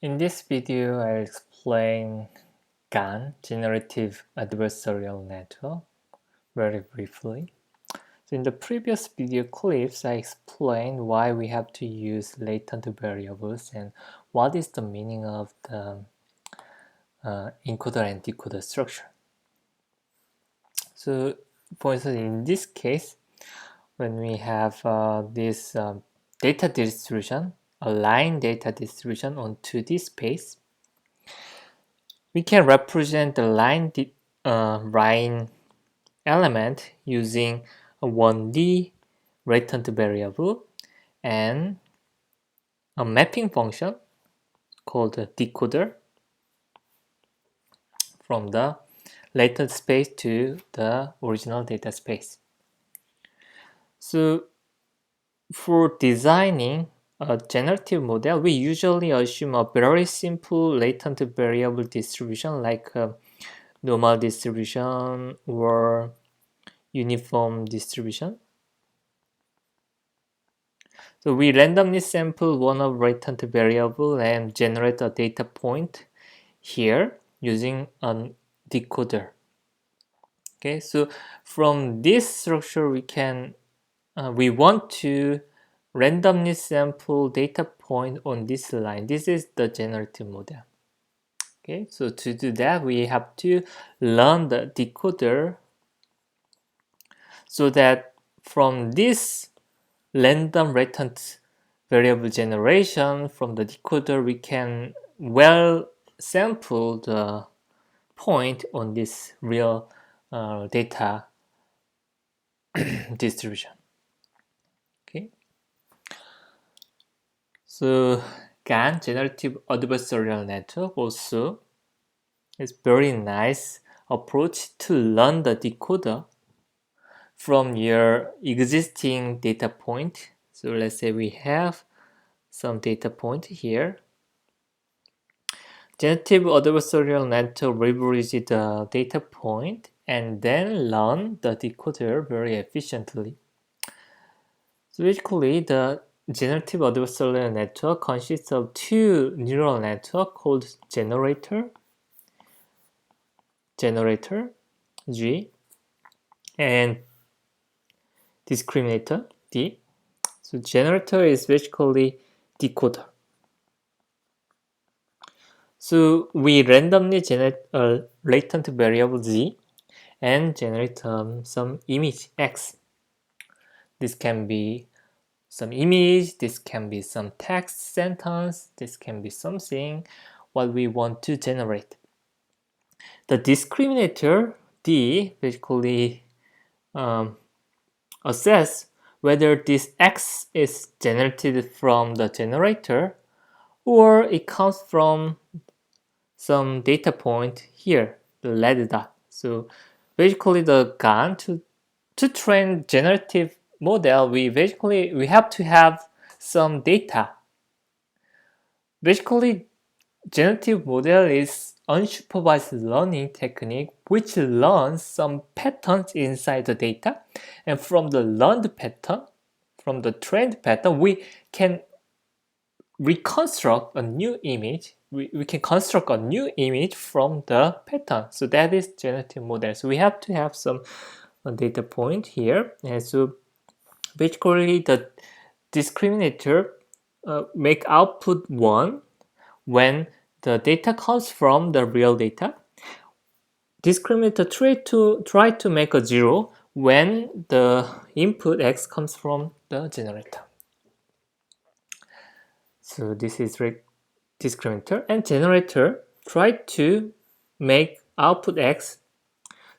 In this video, I'll explain GAN, Generative Adversarial Network, very briefly. So in the previous video clips, I explained why we have to use latent variables and what is the meaning of the encoder and decoder structure. So for instance, in this case, when we have this data distribution, a line data distribution on 2D space, we can represent the line element using a 1D latent variable and a mapping function called a decoder from the latent space to the original data space. So for designing a generative model, we usually assume a very simple latent variable distribution like normal distribution or uniform distribution. So we randomly sample one of latent variable and generate a data point here using a decoder. Okay, so from this structure we want to randomly sample data point on this line. This is the generative model. Okay, so to do that, we have to learn the decoder so that from this random latent variable generation from the decoder, we can well sample the point on this real data distribution. Okay, so GAN, Generative Adversarial Network, also is very nice approach to learn the decoder from your existing data point. So let's say we have some data point here. Generative adversarial network leverages the data point and then learn the decoder very efficiently. So basically, the generative adversarial network consists of two neural networks called generator G and discriminator D. So generator is basically decoder. So we randomly generate a latent variable Z and generate some image X. This can be some image, this can be some text sentence, this can be something what we want to generate. The discriminator D basically assess whether this X is generated from the generator or it comes from some data point here, the red dot. So basically the GAN to train generative model, we have to have some data. Basically, generative model is unsupervised learning technique which learns some patterns inside the data, and from the learned pattern, from the trained pattern, we can reconstruct a new image. We can construct a new image from the pattern. So that is generative model. So we have to have some data point here, and so basically the discriminator make output 1 when the data comes from the real data. Discriminator try to make a 0 when the input X comes from the generator. So this is discriminator, and generator try to make output X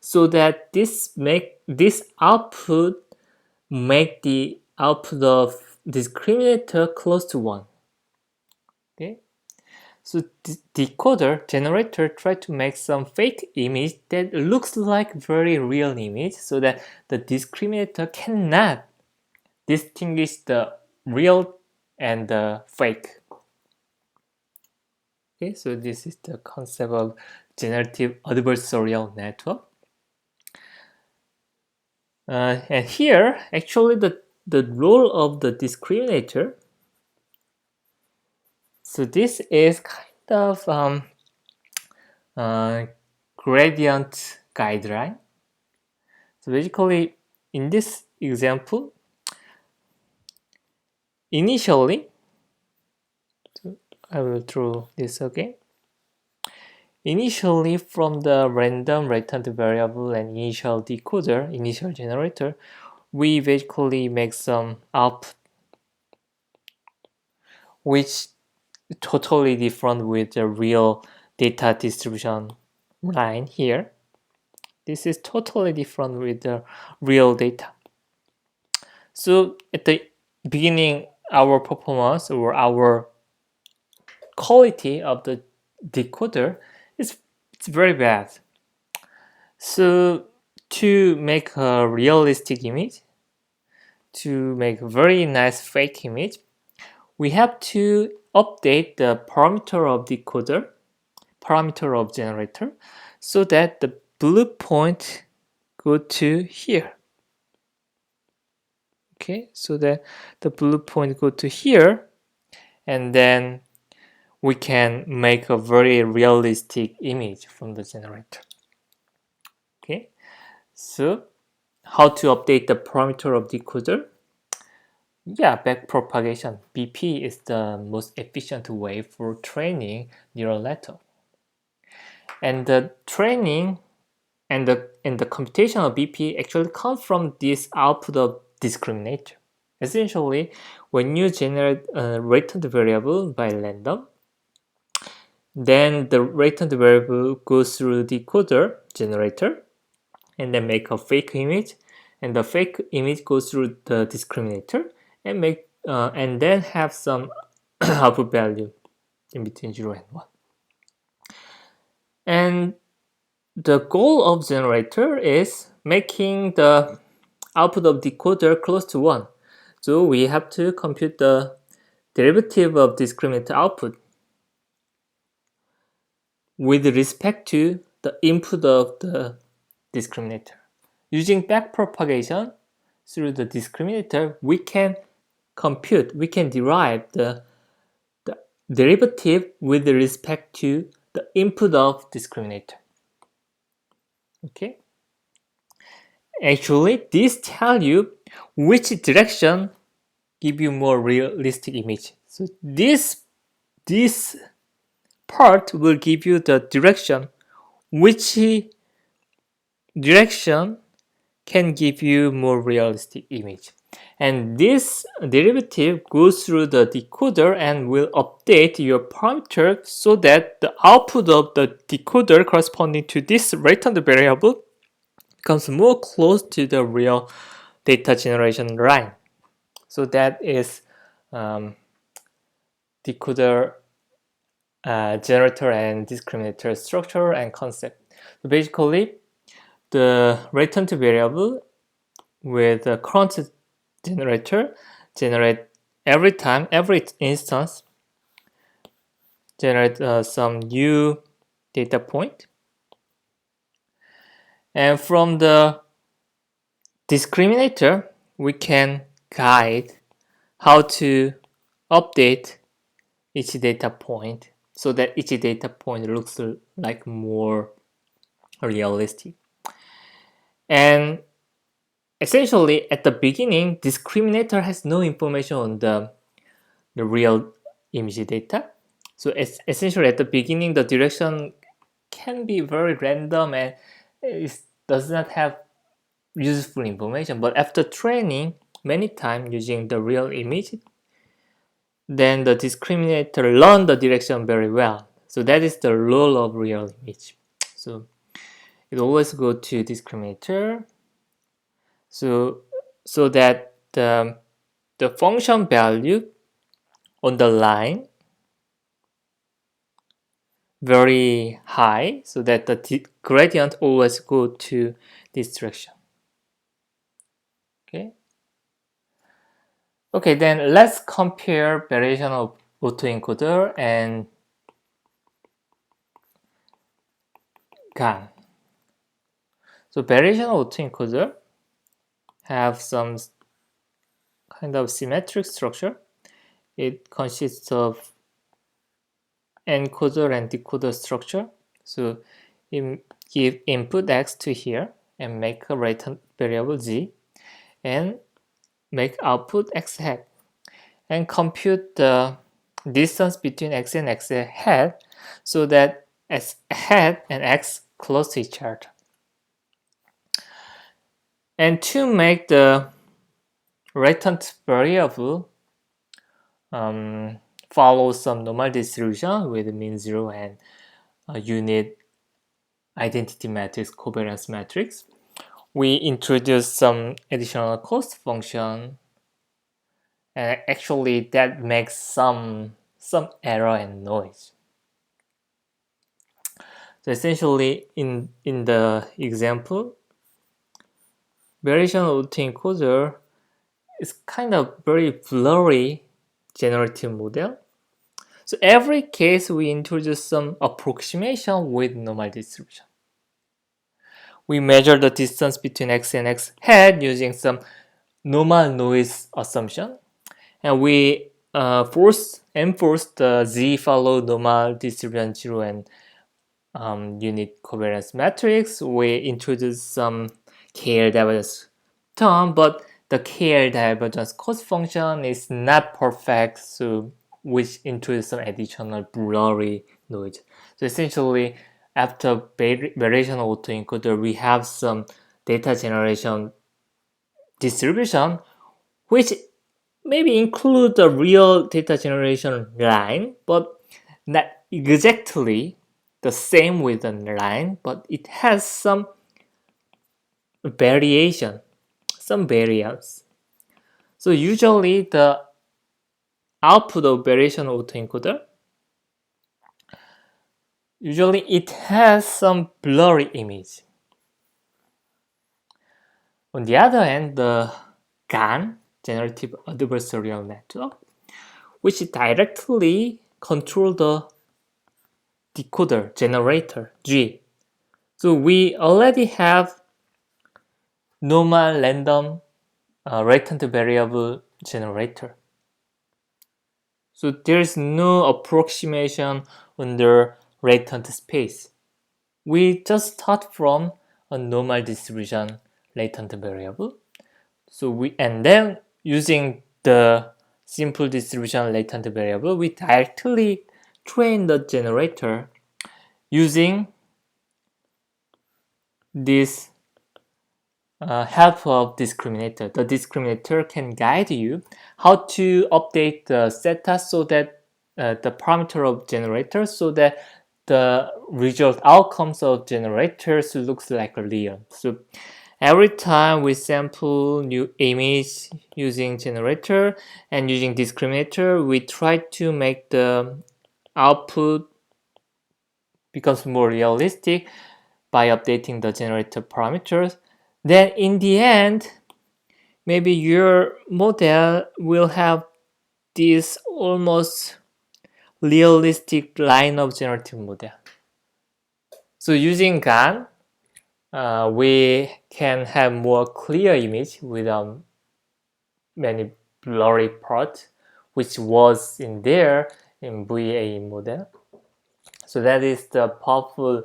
so that this output make the output of discriminator close to 1. Okay, so decoder generator try to make some fake image that looks like very real image so that the discriminator cannot distinguish the real and the fake. Okay, so this is the concept of generative adversarial network. And here, actually, the role of the discriminator. So this is of uh, gradient guideline. So basically, in this example, initially, I will draw this again. Initially, from the random returned variable and initial decoder, initial generator, we basically make some output, which totally different with the real data distribution line here. This is totally different with the real data. So at the beginning, our performance or our quality of the decoder is it's very bad. So to make a realistic image, to make a very nice fake image, we have to update the parameter of decoder, parameter of generator, so that the blue point go to here. Okay, so that the blue point go to here, and then we can make a very realistic image from the generator. Okay, so how to update the parameter of decoder? Yeah, backpropagation BP is the most efficient way for training neural network. And the training and the computation of BP actually comes from this output of discriminator. Essentially, when you generate a returned variable by random, then the returned variable goes through the decoder generator and then make a fake image, and the fake image goes through the discriminator and make and then have some output value in between 0 and 1. And the goal of generator is making the output of decoder close to 1. So we have to compute the derivative of discriminator output with respect to the input of the discriminator. Using backpropagation through the discriminator, we can compute, we can derive the derivative with respect to the input of discriminator. Okay. Actually, this tells you which direction give you more realistic image. So this part will give you the direction, which direction can give you more realistic image. And this derivative goes through the decoder and will update your parameter so that the output of the decoder corresponding to this returned variable becomes more close to the real data generation line. So that is decoder generator and discriminator structure and concept. So basically, the returned variable with the current generator generate every time, every instance, generate some new data point. And from the discriminator, we can guide how to update each data point so that each data point looks like more realistic. And essentially, at the beginning, discriminator has no information on the real image data. So essentially, at the beginning, the direction can be very random and it does not have useful information. But after training many times using the real image, then the discriminator learn the direction very well. So that is the role of real image. So it always go to discriminator. So that the function value on the line very high, so that the gradient always go to this direction. Okay, then let's compare variation of autoencoder and GAN. So variation of autoencoder have some kind of symmetric structure. It consists of encoder and decoder structure. So give input x to here and make a latent variable z and make output x hat and compute the distance between x and x hat so that x hat and x close to each other. And to make the latent variable follow some normal distribution with mean zero and unit identity matrix, covariance matrix, we introduce some additional cost function, and actually that makes some error and noise. So essentially, in the example, variation autoencoder is kind of very blurry generative model. So every case we introduce some approximation with normal distribution. We measure the distance between x and x hat using some normal noise assumption, and we enforce the z follow normal distribution 0 and unit covariance matrix. We introduce some KL divergence term, but the KL divergence cost function is not perfect, so which introduces some additional blurry noise. So essentially, after variation autoencoder, we have some data generation distribution, which maybe include the real data generation line, but not exactly the same with the line, but it has some variation, some variance. So usually the output of variation autoencoder, usually it has some blurry image. On the other hand, the GAN, generative adversarial network, which directly control the decoder generator G. So we already have normal random latent variable generator. So there is no approximation under latent space. We just start from a normal distribution latent variable. So and then using the simple distribution latent variable, we directly train the generator using this help of discriminator. The discriminator can guide you how to update the theta so that the parameter of generator so that the result outcomes of generators looks like real. So every time we sample new image using generator and using discriminator, we try to make the output becomes more realistic by updating the generator parameters. Then in the end, maybe your model will have this almost realistic line of generative model. So using GAN, we can have more clear image without many blurry parts, which was in there in VA model. So that is the powerful,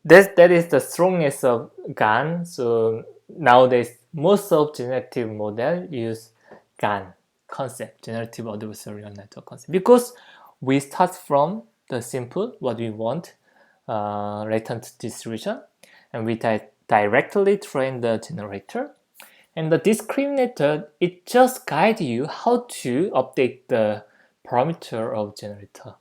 that is the strongest of GAN. So nowadays, most of generative model use GAN concept, generative adversarial network concept, because we start from the simple, what we want, latent distribution, and we directly train the generator. And the discriminator, it just guides you how to update the parameter of generator.